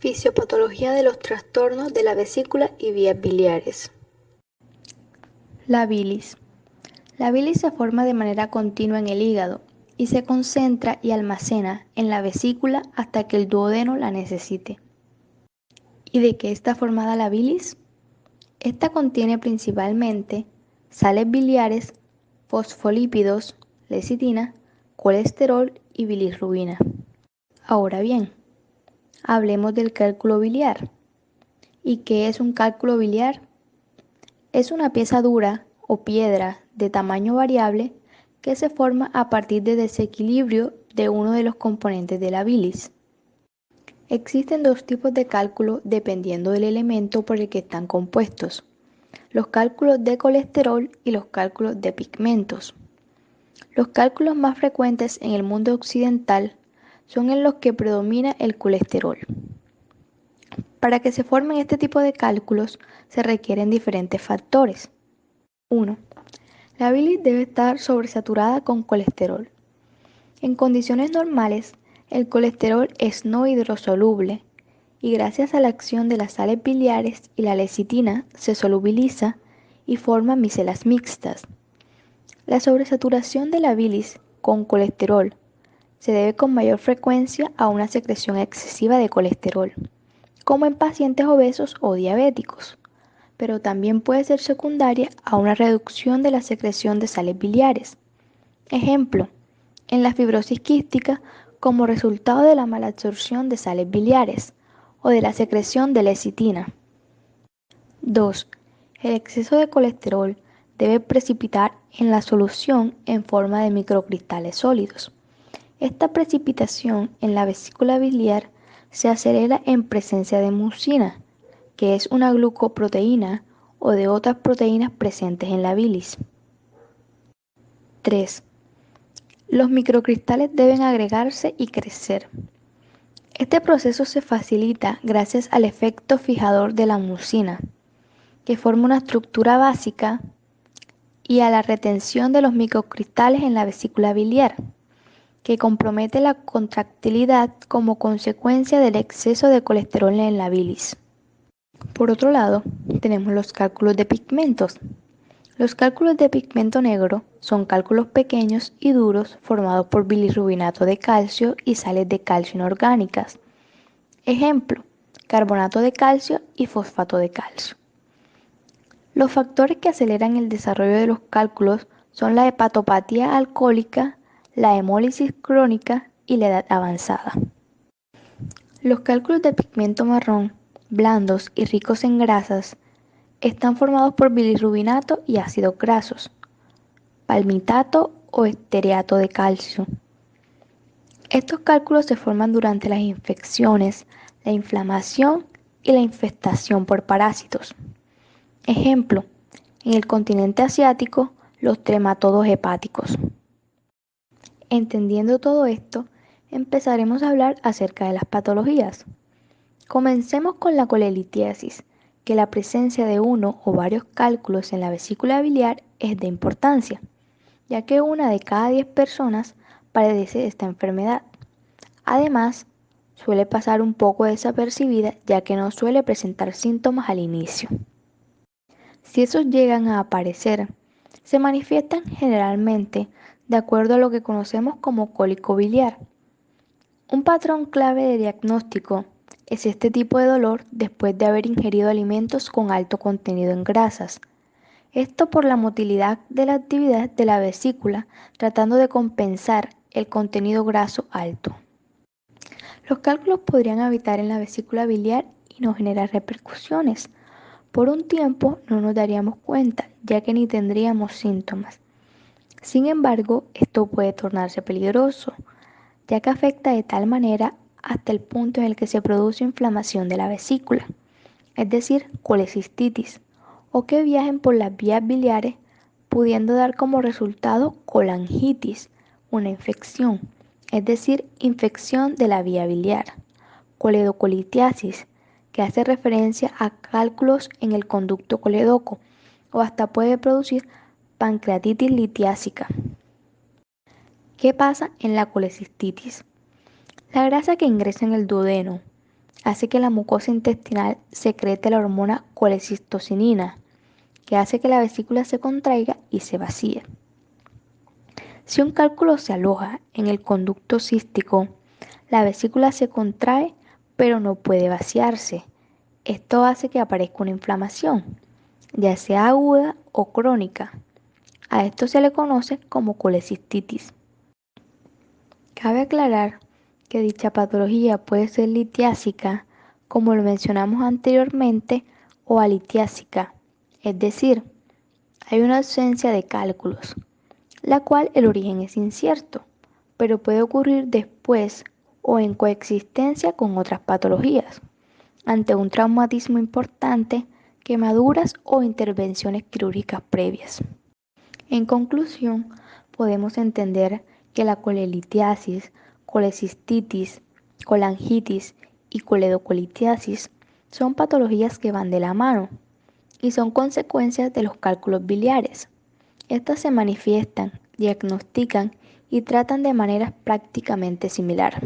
Fisiopatología de los trastornos de la vesícula y vías biliares. La bilis. La bilis se forma de manera continua en el hígado y se concentra y almacena en la vesícula hasta que el duodeno la necesite. ¿Y de qué está formada la bilis? Esta contiene principalmente sales biliares, fosfolípidos, lecitina, colesterol y bilirrubina. Ahora bien, hablemos del cálculo biliar. ¿Y qué es un cálculo biliar? Es una pieza dura o piedra de tamaño variable que se forma a partir de desequilibrio de uno de los componentes de la bilis. Existen dos tipos de cálculo dependiendo del elemento por el que están compuestos: los cálculos de colesterol y los cálculos de pigmentos. Los cálculos más frecuentes en el mundo occidental son en los que predomina el colesterol. Para que se formen este tipo de cálculos se requieren diferentes factores. 1. La bilis debe estar sobresaturada con colesterol. En condiciones normales, el colesterol es no hidrosoluble y gracias a la acción de las sales biliares y la lecitina se solubiliza y forma micelas mixtas. La sobresaturación de la bilis con colesterol se debe con mayor frecuencia a una secreción excesiva de colesterol, como en pacientes obesos o diabéticos, pero también puede ser secundaria a una reducción de la secreción de sales biliares. Ejemplo, en la fibrosis quística como resultado de la mala absorción de sales biliares o de la secreción de lecitina. 2. El exceso de colesterol debe precipitar en la solución en forma de microcristales sólidos. Esta precipitación en la vesícula biliar se acelera en presencia de mucina, que es una glucoproteína o de otras proteínas presentes en la bilis. 3. Los microcristales deben agregarse y crecer. Este proceso se facilita gracias al efecto fijador de la mucina, que forma una estructura básica, y a la retención de los microcristales en la vesícula biliar, que compromete la contractilidad como consecuencia del exceso de colesterol en la bilis. Por otro lado, tenemos los cálculos de pigmentos. Los cálculos de pigmento negro son cálculos pequeños y duros formados por bilirrubinato de calcio y sales de calcio inorgánicas. Ejemplo, carbonato de calcio y fosfato de calcio. Los factores que aceleran el desarrollo de los cálculos son la hepatopatía alcohólica, la hemólisis crónica y la edad avanzada. Los cálculos de pigmento marrón, blandos y ricos en grasas, están formados por bilirrubinato y ácidos grasos, palmitato o estearato de calcio. Estos cálculos se forman durante las infecciones, la inflamación y la infestación por parásitos. Ejemplo, en el continente asiático, los trematodos hepáticos. Entendiendo todo esto, empezaremos a hablar acerca de las patologías. Comencemos con la colelitiasis, que la presencia de uno o varios cálculos en la vesícula biliar es de importancia, ya que una de cada 10 personas padece esta enfermedad. Además, suele pasar un poco desapercibida, ya que no suele presentar síntomas al inicio. Si esos llegan a aparecer, se manifiestan generalmente de acuerdo a lo que conocemos como cólico biliar. Un patrón clave de diagnóstico es este tipo de dolor después de haber ingerido alimentos con alto contenido en grasas. Esto por la motilidad de la actividad de la vesícula tratando de compensar el contenido graso alto. Los cálculos podrían habitar en la vesícula biliar y no generar repercusiones. Por un tiempo no nos daríamos cuenta, ya que ni tendríamos síntomas. Sin embargo, esto puede tornarse peligroso, ya que afecta de tal manera hasta el punto en el que se produce inflamación de la vesícula, es decir, colecistitis, o que viajen por las vías biliares, pudiendo dar como resultado colangitis, una infección, es decir, infección de la vía biliar, coledocolitiasis, que hace referencia a cálculos en el conducto colédoco, o hasta puede producir pancreatitis litiásica. ¿Qué pasa en la colecistitis? La grasa que ingresa en el duodeno hace que la mucosa intestinal secrete la hormona colecistocinina, que hace que la vesícula se contraiga y se vacíe. Si un cálculo se aloja en el conducto cístico, la vesícula se contrae pero no puede vaciarse. Esto hace que aparezca una inflamación, ya sea aguda o crónica. A esto se le conoce como colecistitis. Cabe aclarar que dicha patología puede ser litiásica, como lo mencionamos anteriormente, o alitiásica, es decir, hay una ausencia de cálculos, la cual el origen es incierto, pero puede ocurrir después o en coexistencia con otras patologías, ante un traumatismo importante, quemaduras o intervenciones quirúrgicas previas. En conclusión, podemos entender que la colelitiasis, colecistitis, colangitis y coledocolitiasis son patologías que van de la mano y son consecuencias de los cálculos biliares. Estas se manifiestan, diagnostican y tratan de manera prácticamente similar.